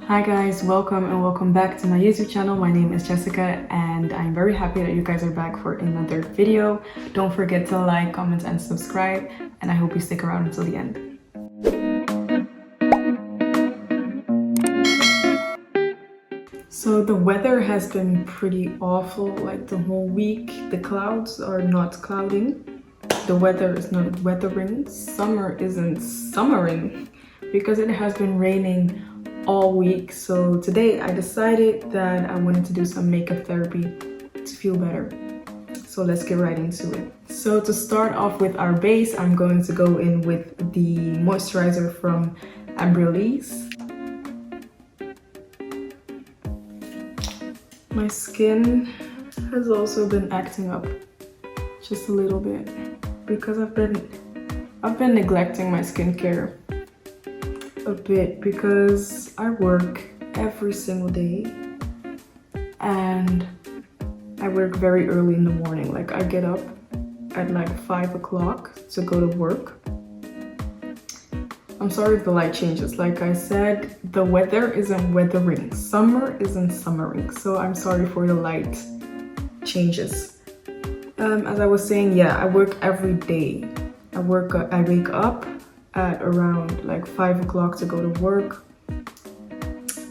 Hi guys, welcome back to my YouTube channel. My name is Jessica and I'm very happy that you guys are back for another video. Don't forget to like, comment and subscribe, and I hope you stick around until the end. So the weather has been pretty awful like the whole week. The clouds are not clouding. The weather is not weathering. Summer isn't summering because it has been raining all week. So today I decided that I wanted to do some makeup therapy to feel better. So let's get right into it. So to start off with our base, I'm going to go in with the moisturizer from Embryolisse. My skin has also been acting up just a little bit because I've been neglecting my skincare a bit because I work every single day and I work very early in the morning. Like I get up at like 5 o'clock to go to work. I'm sorry if the light changes. Like I said, the weather isn't weathering. Summer isn't summering. So I'm sorry for the light changes. As I was saying, yeah, I work every day. I wake up at around like 5 o'clock to go to work.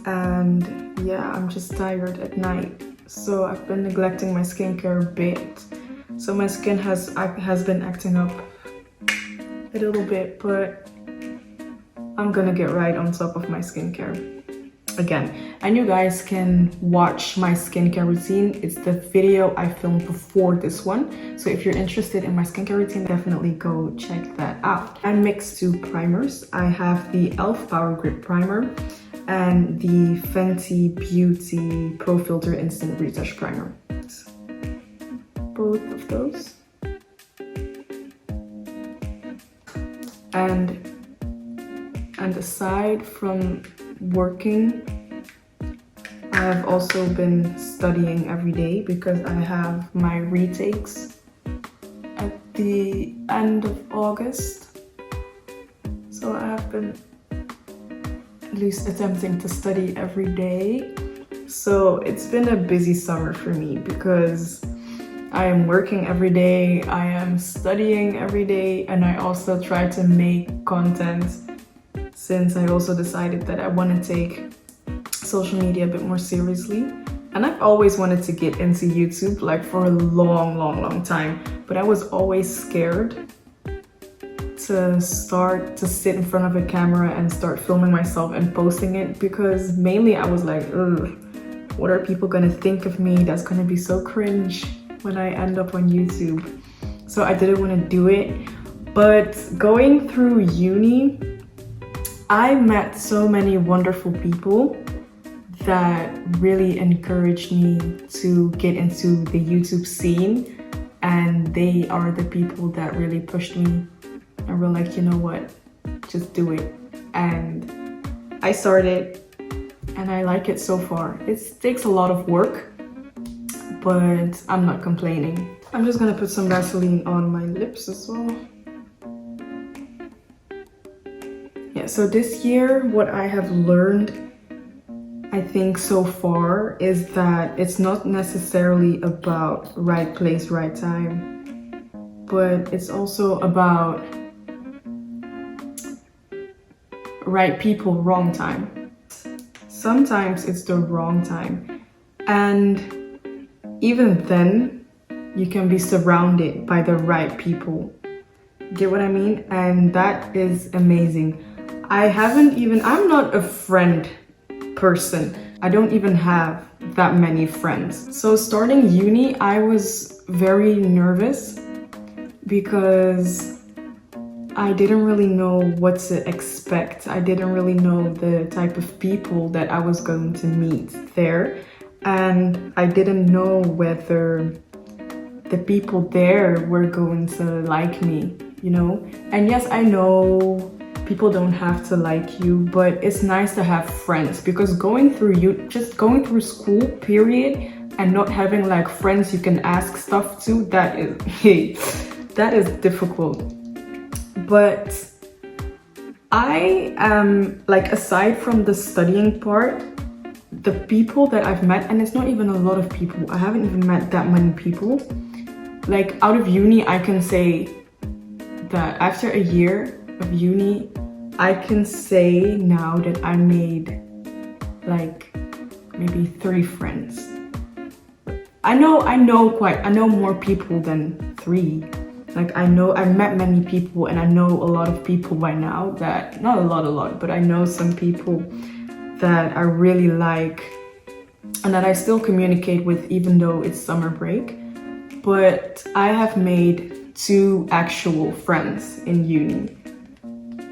And yeah, I'm just tired at night. So I've been neglecting my skincare a bit. So my skin has been acting up a little bit, but I'm gonna get right on top of my skincare again. And you guys can watch my skincare routine. It's the video I filmed before this one. So if you're interested in my skincare routine, definitely go check that out. I mixed two primers. I have the e.l.f. Power Grip Primer and the Fenty Beauty Pro Filter Instant Retouch Primer. Both of those. And aside from working, I've also been studying every day because I have my retakes at the end of August. So I have been at least attempting to study every day. So it's been a busy summer for me because I am working every day, I am studying every day, and I also try to make content since I also decided that I want to take social media a bit more seriously. And I've always wanted to get into YouTube like for a long time, but I was always scared to start to sit in front of a camera and start filming myself and posting it because mainly I was like, ugh, what are people gonna think of me? That's gonna be so cringe when I end up on YouTube. So I didn't want to do it. But going through uni, I met so many wonderful people that really encouraged me to get into the YouTube scene, and they are the people that really pushed me and were like, you know what, just do it. And I started and I like it so far. It takes a lot of work, but I'm not complaining. I'm just gonna put some Vaseline on my lips as well. Yeah, so this year, what I have learned, I think so far, is that it's not necessarily about right place, right time, but it's also about right people, wrong time. Sometimes it's the wrong time. And even then, you can be surrounded by the right people. Get what I mean? And that is amazing. I'm not a friend person. I don't even have that many friends. So starting uni, I was very nervous because I didn't really know what to expect. I didn't really know the type of people that I was going to meet there. And I didn't know whether the people there were going to like me, you know? And yes, I know people don't have to like you, but it's nice to have friends because going through school, period, and not having like friends you can ask stuff to, that is difficult. But I am like, aside from the studying part, the people that I've met, and it's not even a lot of people, I haven't even met that many people. Like out of uni, I can say that after a year of uni, I can say now that I made like maybe 3 friends. I know more people than 3. Like I've met many people, and I know a lot of people by now that, not a lot, but I know some people that I really like and that I still communicate with even though it's summer break. But I have made 2 actual friends in uni,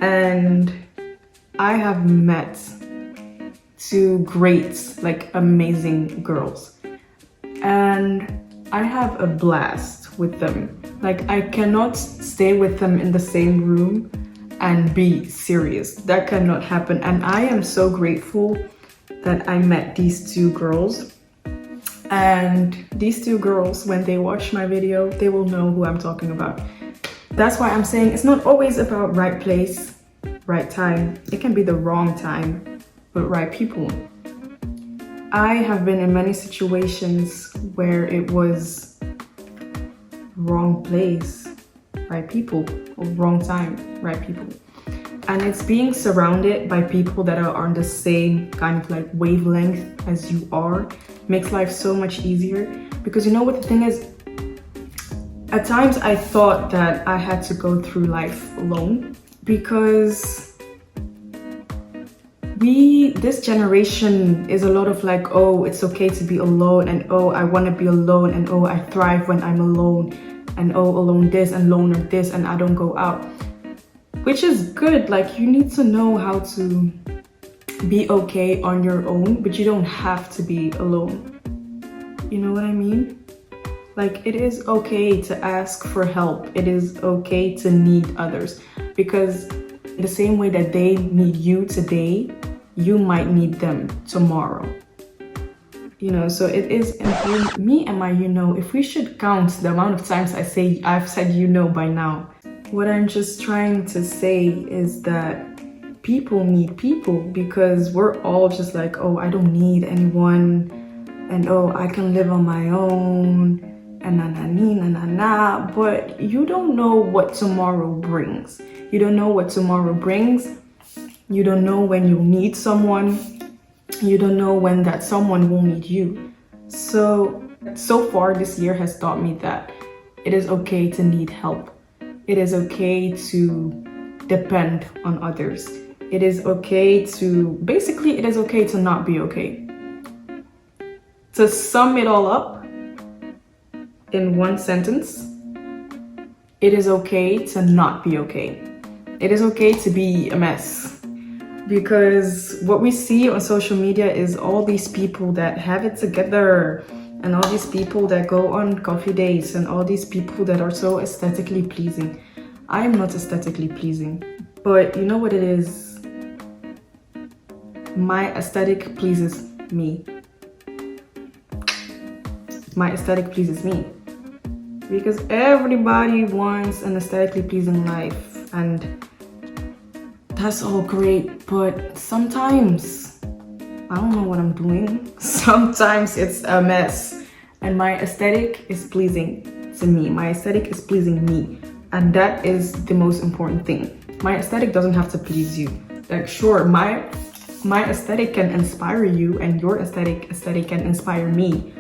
and I have met 2 great, like amazing girls, and I have a blast with them. Like I cannot stay with them in the same room and be serious. That cannot happen. And I am so grateful that I met these 2 girls. And these 2 girls, when they watch my video, they will know who I'm talking about. That's why I'm saying it's not always about right place, right time. It can be the wrong time, but right people. I have been in many situations where it was wrong place, right people, or wrong time, right people. And it's being surrounded by people that are on the same kind of like wavelength as you are makes life so much easier. Because you know what the thing is, at times I thought that I had to go through life alone, because this generation is a lot of like, oh, it's okay to be alone, and oh, I want to be alone, and oh, I thrive when I'm alone, and oh, alone this and loner this, and I don't go out. Which is good. Like, you need to know how to be okay on your own, but you don't have to be alone. You know what I mean? Like, it is okay to ask for help. It is okay to need others, because the same way that they need you today, you might need them tomorrow. You know, so it is important. Me and my if we should count the amount of times I've said by now. What I'm just trying to say is that people need people, because we're all just like, oh, I don't need anyone, and oh, I can live on my own, and na. But you don't know what tomorrow brings. You don't know what tomorrow brings. You don't know when you need someone. You don't know when that someone will need you. So far this year has taught me that it is okay to need help. It is okay to depend on others. It is okay to not be okay. To sum it all up in one sentence, it is okay to not be okay. It is okay to be a mess. Because what we see on social media is all these people that have it together, and all these people that go on coffee dates, and all these people that are so aesthetically pleasing. I am not aesthetically pleasing, but you know what it is? My aesthetic pleases me. My aesthetic pleases me. Because everybody wants an aesthetically pleasing life, and that's all great, but sometimes I don't know what I'm doing. Sometimes it's a mess, and my aesthetic is pleasing to me. My aesthetic is pleasing me, and that is the most important thing. My aesthetic doesn't have to please you. Like, sure, my aesthetic can inspire you, and your aesthetic can inspire me,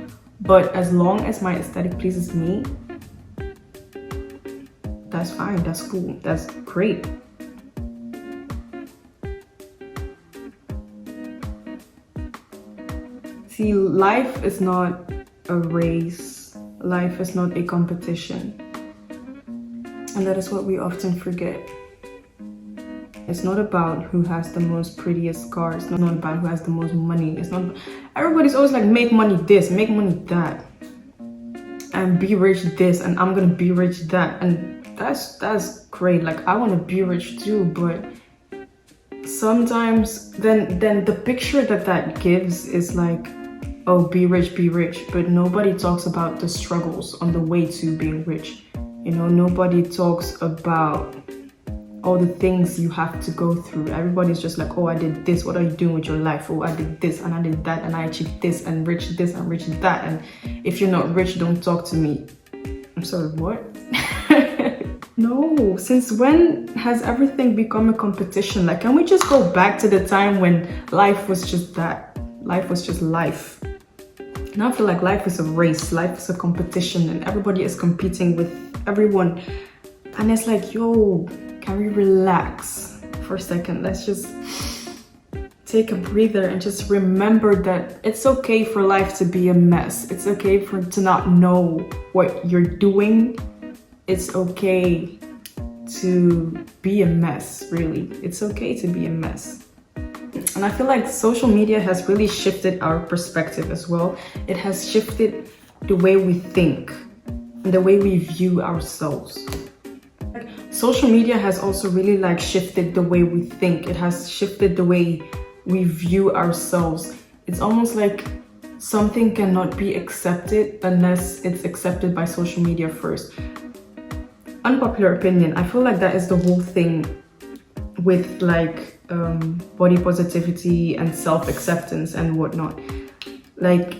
but as long as my aesthetic pleases me, that's fine, that's cool, that's great. See, life is not a race. Life is not a competition. And that is what we often forget. It's not about who has the most prettiest car. It's not about who has the most money. It's not. Everybody's always like, make money this, make money that, and be rich this, and I'm gonna be rich that. And that's great. Like, I want to be rich too, but sometimes then the picture that gives is like, oh, be rich, but nobody talks about the struggles on the way to being rich. You know, nobody talks about all the things you have to go through. Everybody's just like, oh, I did this, what are you doing with your life? Oh, I did this and I did that and I achieved this and reached this and reached that, and if you're not rich, don't talk to me. I'm sorry, what? No, since when has everything become a competition? Like, can we just go back to the time when life was just that? Life was just life. Now I feel like life is a race, life is a competition, and everybody is competing with everyone. And it's like, yo, can we relax for a second? Let's just take a breather and just remember that it's okay for life to be a mess. It's okay to not know what you're doing. It's okay to be a mess, really. It's okay to be a mess. And I feel like social media has really shifted our perspective as well. It has shifted the way we think and the way we view ourselves. Social media has also really like shifted the way we think. It has shifted the way we view ourselves. It's almost like something cannot be accepted unless it's accepted by social media first. Unpopular opinion, I feel like that is the whole thing with like body positivity and self-acceptance and whatnot. Like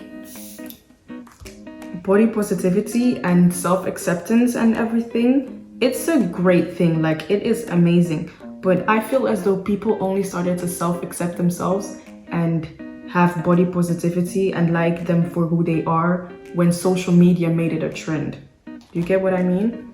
body positivity and self-acceptance and everything, it's a great thing, like it is amazing. But I feel as though people only started to self-accept themselves and have body positivity and like them for who they are when social media made it a trend. Do you get what I mean?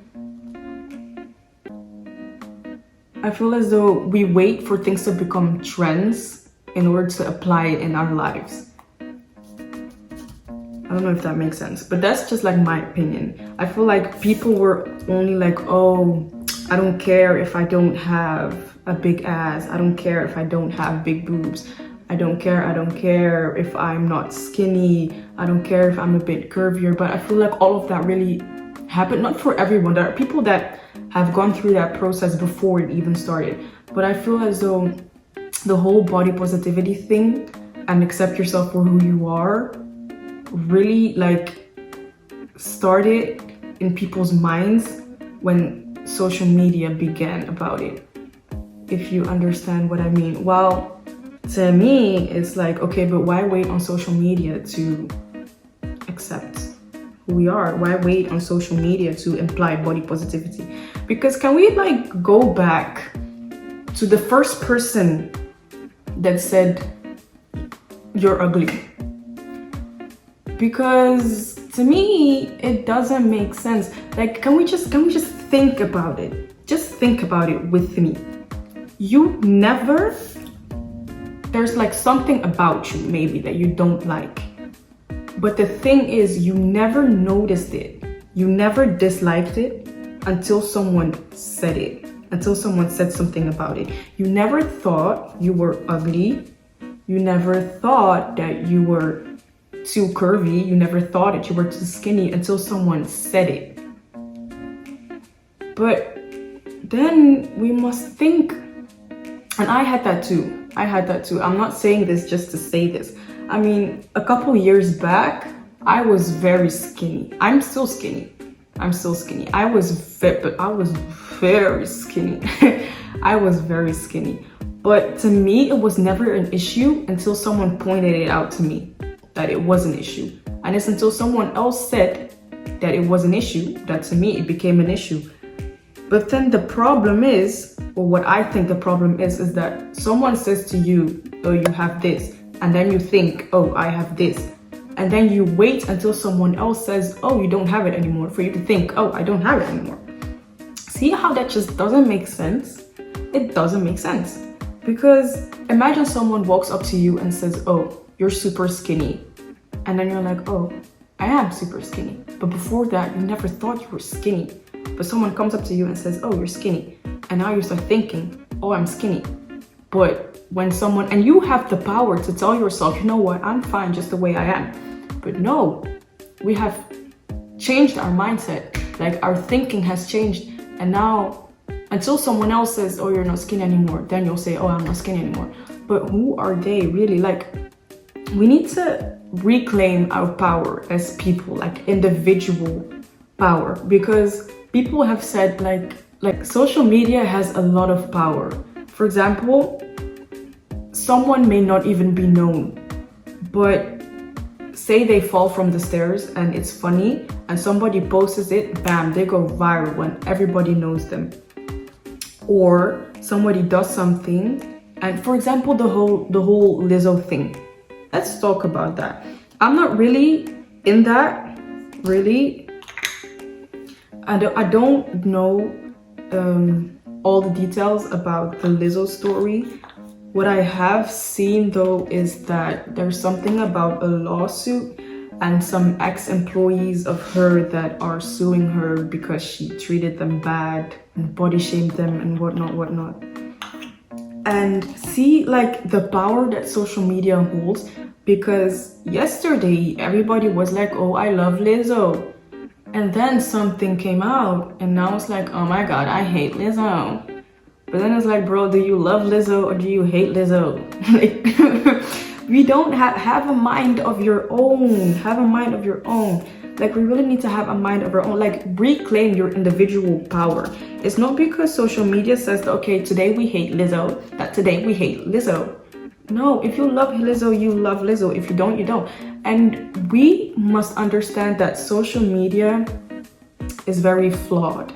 I feel as though we wait for things to become trends in order to apply it in our lives. I don't know if that makes sense, but that's just like my opinion. I feel like people were only like, oh, I don't care if I don't have a big ass. I don't care if I don't have big boobs. I don't care if I'm not skinny. I don't care if I'm a bit curvier. But I feel like all of that really happened, not for everyone. There are people that have gone through that process before it even started. But I feel as though the whole body positivity thing and accept yourself for who you are really like started in people's minds when social media began about it, if you understand what I mean. Well, to me, it's like, okay, but why wait on social media to accept who we are? Why wait on social media to imply body positivity? Because can we like go back to the first person that said you're ugly? Because to me, it doesn't make sense. Like, can we just think about it? Just think about it with me. There's like something about you maybe that you don't like. But the thing is, you never noticed it. You never disliked it until someone said it. Until someone said something about it. You never thought you were ugly. You never thought that you were too curvy. You never thought that you were too skinny until someone said it. But then we must think, and I had that too. I'm not saying this just to say this. I mean, a couple years back, I was very skinny. I'm still skinny. I was very skinny. I was very skinny. But to me, it was never an issue until someone pointed it out to me that it was an issue. And it's until someone else said that it was an issue that to me it became an issue. But then the problem is, or what I think the problem is that someone says to you, oh, you have this. And then you think, oh, I have this. And then you wait until someone else says, oh, you don't have it anymore, for you to think, oh, I don't have it anymore. See how that just doesn't make sense? It doesn't make sense. Because imagine someone walks up to you and says, oh, you're super skinny. And then you're like, oh, I am super skinny. But before that, you never thought you were skinny. But someone comes up to you and says, oh, you're skinny. And now you start thinking, oh, I'm skinny. But when someone, and you have the power to tell yourself, you know what, I'm fine just the way I am. But no, we have changed our mindset. Like our thinking has changed. And now, until someone else says, oh, you're not skinny anymore, then you'll say, oh, I'm not skinny anymore. But who are they really? Like, we need to reclaim our power as people, like individual power. Because people have said, like, Like, social media has a lot of power. For example, someone may not even be known, but say they fall from the stairs and it's funny and somebody posts it, bam, they go viral when everybody knows them. Or somebody does something, and for example, the whole lizzo thing. Let's talk about that. I'm not really in that, really. I don't know all the details about the lizzo story. What I have seen though is that there's something about a lawsuit and some ex-employees of her that are suing her because she treated them bad and body shamed them and whatnot. And see, like, the power that social media holds, because yesterday everybody was like, oh, I love lizzo, and then something came out and now it's like, oh my god, I hate lizzo. But then it's like, bro, do you love lizzo or do you hate lizzo? Like, we don't have a mind of your own. Have a mind of your own. Like, we really need to have a mind of our own. Like, reclaim your individual power. It's not because social media says that, okay, today we hate lizzo, that today we hate lizzo. No, if you love lizzo, you love lizzo. If you don't, you don't. And we must understand that social media is very flawed.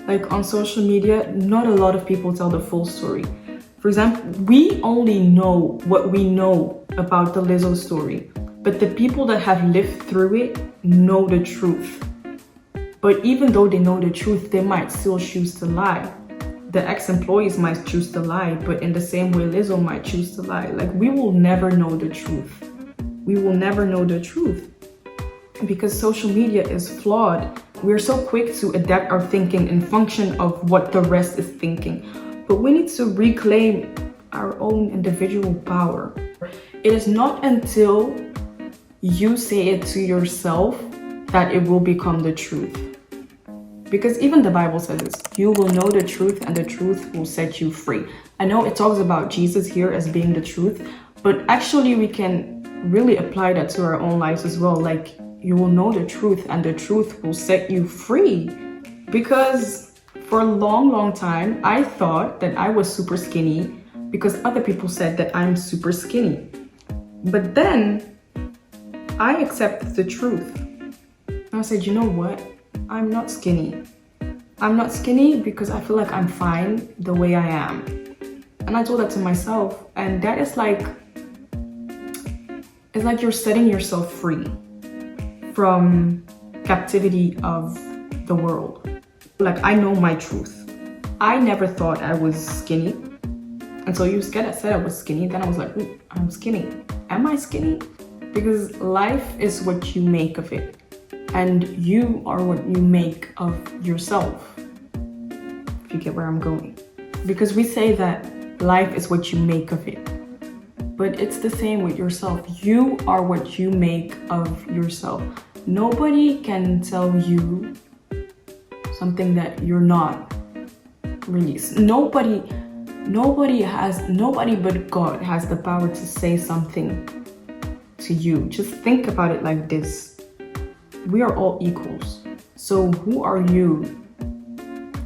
Like, on social media, not a lot of people tell the full story. For example, we only know what we know about the lizzo story, but the people that have lived through it know the truth. But even though they know the truth, they might still choose to lie. The ex-employees might choose to lie, but in the same way lizzo might choose to lie. Like, we will never know the truth. We will never know the truth because social media is flawed. We're so quick to adapt our thinking in function of what the rest is thinking. But we need to reclaim our own individual power. It is not until you say it to yourself that it will become the truth. Because even the Bible says this, you will know the truth and the truth will set you free. I know it talks about Jesus here as being the truth, but actually we can really apply that to our own lives as well. Like, you will know the truth and the truth will set you free. Because for a long time, I thought that I was super skinny because other people said that I'm super skinny. But then I accepted the truth. I said, you know what? I'm not skinny. I'm not skinny because I feel like I'm fine the way I am. And I told that to myself, and that is like, it's like you're setting yourself free from captivity of the world. Like, I know my truth. I never thought I was skinny until you said I was skinny. Then I was like, ooh, I'm skinny. Am I skinny? Because life is what you make of it, and you are what you make of yourself. If you get where I'm going. Because we say that life is what you make of it, but it's the same with yourself. You are what you make of yourself. Nobody can tell you something that you're not really. Nobody but God has the power to say something to you. Just think about it like this. We are all equals. So who are you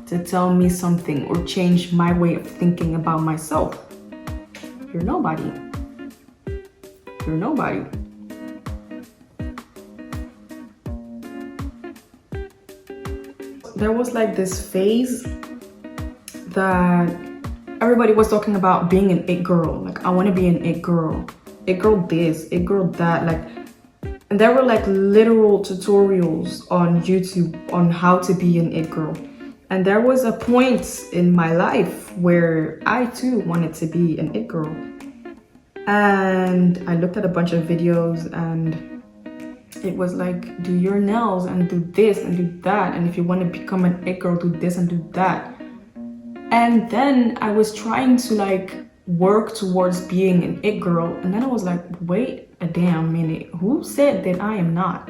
to tell me something or change my way of thinking about myself? You're nobody. You're nobody. There was like this phase that everybody was talking about being an it girl. Like, I want to be an it girl. It girl this, it girl that. Like, and there were like literal tutorials on YouTube on how to be an it girl. And there was a point in my life where I too wanted to be an it girl. And I looked at a bunch of videos and it was like, do your nails and do this and do that. And if you want to become an it girl, do this and do that. And then I was trying to like work towards being an it girl. And then I was like, wait a damn minute. Who said that I am not?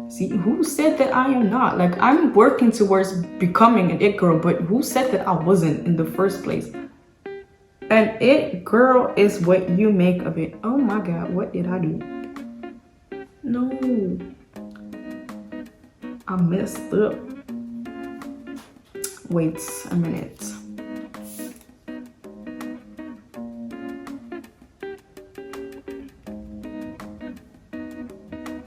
See, who said that I am not? Like, I'm working towards becoming an it girl, but who said that I wasn't in the first place? An it girl is what you make of it. Oh my God, what did I do? No, I messed up. Wait a minute.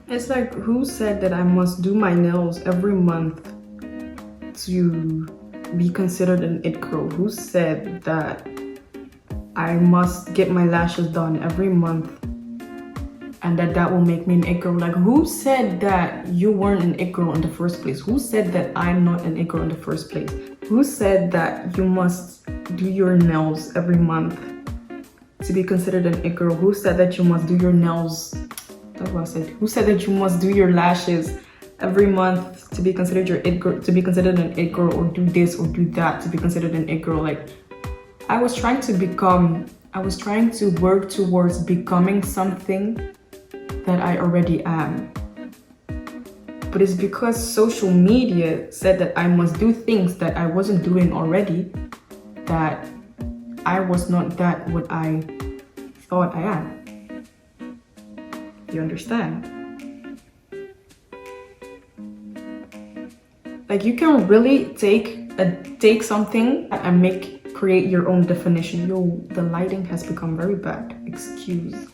It's like, who said that I must do my nails every month to be considered an it girl? Who said that I must get my lashes done every month and that will make me an it girl? Like, who said that you weren't an it girl in the first place? Who said that I'm not an it girl in the first place? Who said that you must do your nails every month to be considered an it girl? Who said that you must do your nails? That's what I said. Who said that you must do your lashes every month to be considered your it girl, to be considered an it girl, or do this or do that to be considered an it girl? Like, I was trying to work towards becoming something that I already am. But it's because social media said that I must do things that I wasn't doing already, that I was not that what I thought I am. You understand? Like, you can really take something and create your own definition. Yo, the lighting has become very bad. Excuse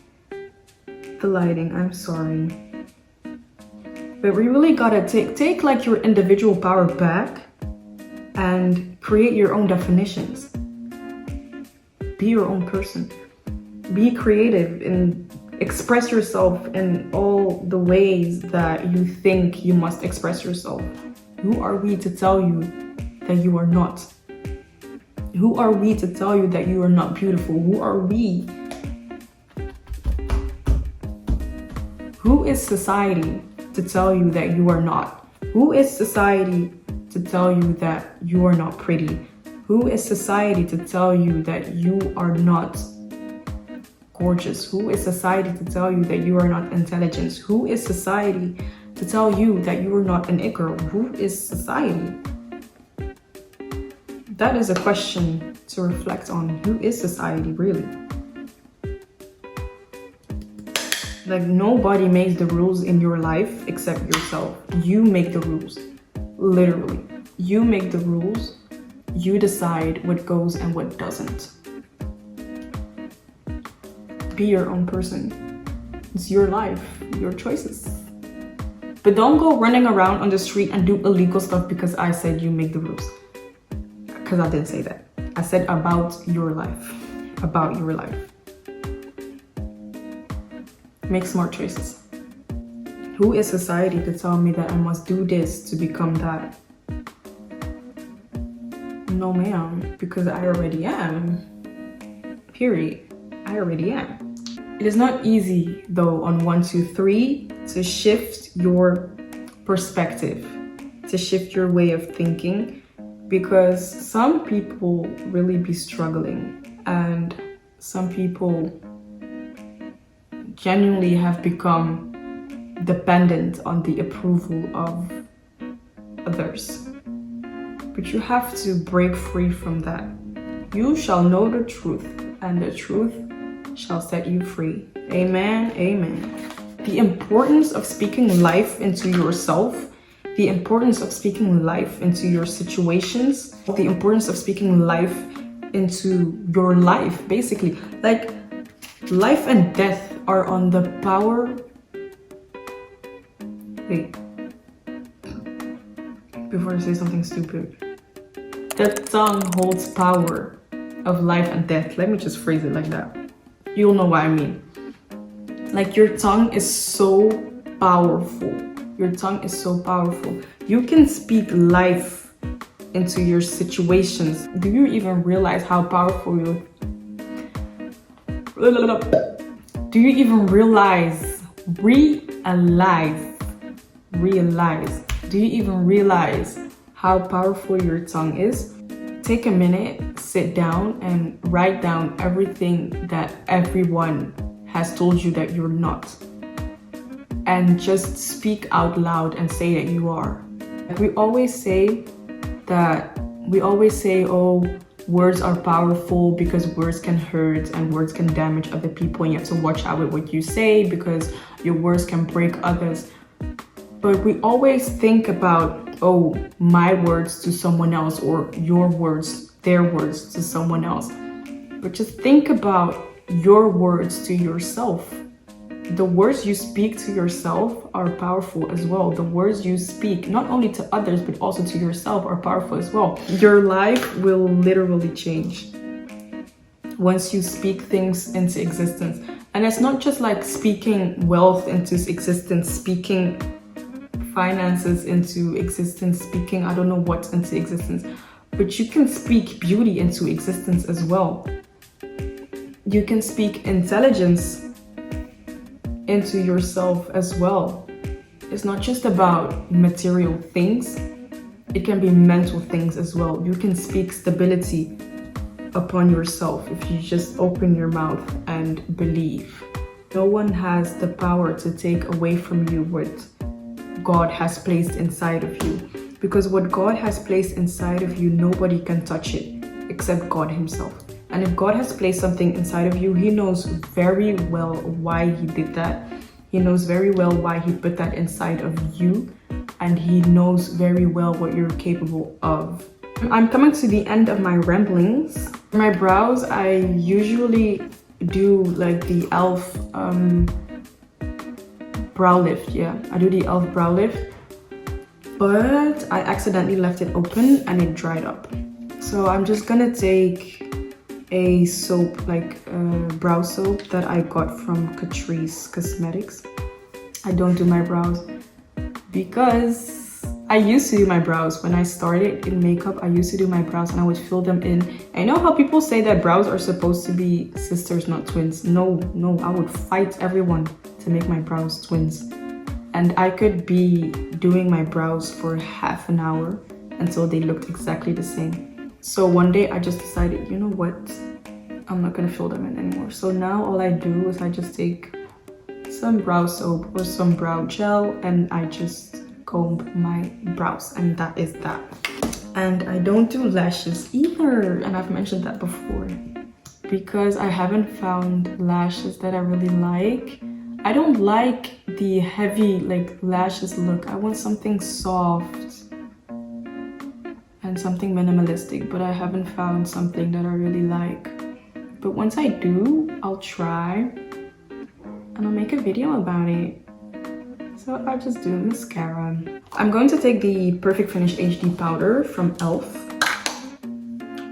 the lighting, I'm sorry. But we really gotta take like your individual power back and create your own definitions. Be your own person. Be creative and express yourself in all the ways that you think you must express yourself. Who are we to tell you that you are not? Who are we to tell you that you are not beautiful? Who are we? Who is society to tell you that you are not? Who is society to tell you that you are not pretty? Who is society to tell you that you are not gorgeous? Who is society to tell you that you are not intelligent? Who is society to tell you that you are not an it girl? Who is society? That is a question to reflect on. Who is society really? Like, nobody makes the rules in your life except yourself. You make the rules. Literally. You make the rules. You decide what goes and what doesn't. Be your own person. It's your life, your choices. But don't go running around on the street and do illegal stuff because I said you make the rules. Because I didn't say that. I said about your life. About your life. Make smart choices. Who is society to tell me that I must do this to become that? No, ma'am, because I already am. Period. I already am. It is not easy, though, on 1, 2, 3 to shift your perspective, to shift your way of thinking, because some people really be struggling, and some people genuinely have become dependent on the approval of others. But you have to break free from that. You shall know the truth, and the truth shall set you free. Amen, amen. The importance of speaking life into yourself, the importance of speaking life into your situations, the importance of speaking life into your life, basically. Like, life and death are on the power. Wait. Before I say something stupid. The tongue holds power of life and death. Let me just phrase it like that. You'll know what I mean. Like, your tongue is so powerful. Your tongue is so powerful. You can speak life into your situations. Do you even realize how powerful you? Do you even realize? Do you even realize how powerful your tongue is? Take a minute, sit down, and write down everything that everyone has told you that you're not. And just speak out loud and say that you are. We always say, oh, words are powerful because words can hurt and words can damage other people, and you have to watch out with what you say because your words can break others. But we always think about oh, my words to someone else or your words, their words to someone else. But just think about your words to yourself. The words you speak to yourself are powerful as well. The words you speak, not only to others, but also to yourself, are powerful as well. Your life will literally change once you speak things into existence. And it's not just like speaking wealth into existence, speaking finances into existence, speaking I don't know what into existence, but you can speak beauty into existence as well. You can speak intelligence into yourself as well. It's not just about material things, it can be mental things as well. You can speak stability upon yourself if you just open your mouth and believe. No one has the power to take away from you what God has placed inside of you, because what God has placed inside of you, nobody can touch it except God himself. And if God has placed something inside of you, he knows very well why he did that. He knows very well why he put that inside of you, and he knows very well what you're capable of. I'm coming to the end of my ramblings. For my brows, I usually do like the e.l.f. brow lift. Yeah, I do the e.l.f. brow lift, but I accidentally left it open and it dried up. So I'm just gonna take a soap, like a brow soap that I got from Catrice Cosmetics. I don't do my brows because I used to do my brows when I started in makeup. I used to do my brows and I would fill them in. I know how people say that brows are supposed to be sisters, not twins. No, I would fight everyone to make my brows twins. And I could be doing my brows for half an hour until they looked exactly the same. So one day I just decided, you know what? I'm not gonna fill them in anymore. So now all I do is I just take some brow soap or some brow gel and I just comb my brows, and that is that. And I don't do lashes either, and I've mentioned that before, because I haven't found lashes that I really like. I don't like the heavy like lashes look. I want something soft and something minimalistic, but I haven't found something that I really like. But once I do, I'll try and I'll make a video about it. So I'll just do mascara. I'm going to take the Perfect Finish HD powder from e.l.f.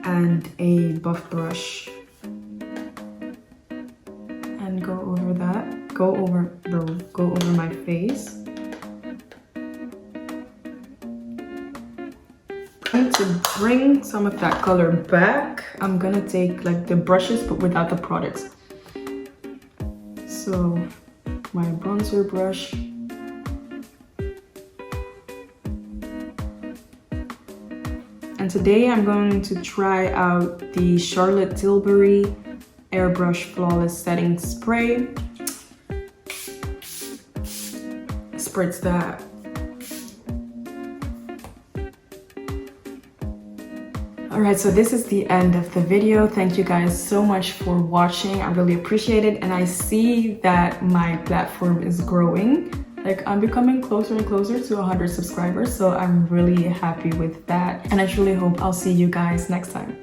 and a buff brush and go over that. Go over my face. To bring some of that color back, I'm gonna take like the brushes but without the products. So my bronzer brush, and today I'm going to try out the Charlotte Tilbury Airbrush Flawless Setting Spray. Spritz that. Alright, so this is the end of the video. Thank you guys so much for watching. I really appreciate it, and I see that my platform is growing. Like, I'm becoming closer and closer to 100 subscribers, so I'm really happy with that. And I truly hope I'll see you guys next time.